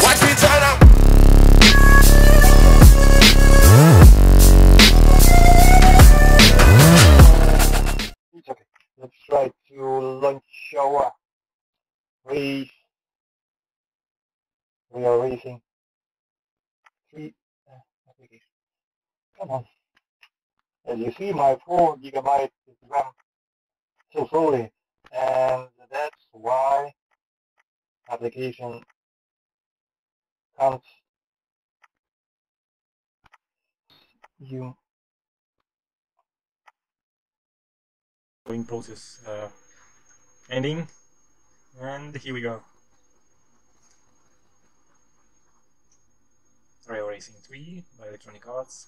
Watch me turn up. It's okay. Let's try to launch our race. We are racing 3 applications. Come on. As you see, my 4 GB is RAM so slowly, and that's why application can't you. Process ending, and here we go. RR3 by Electronic Arts.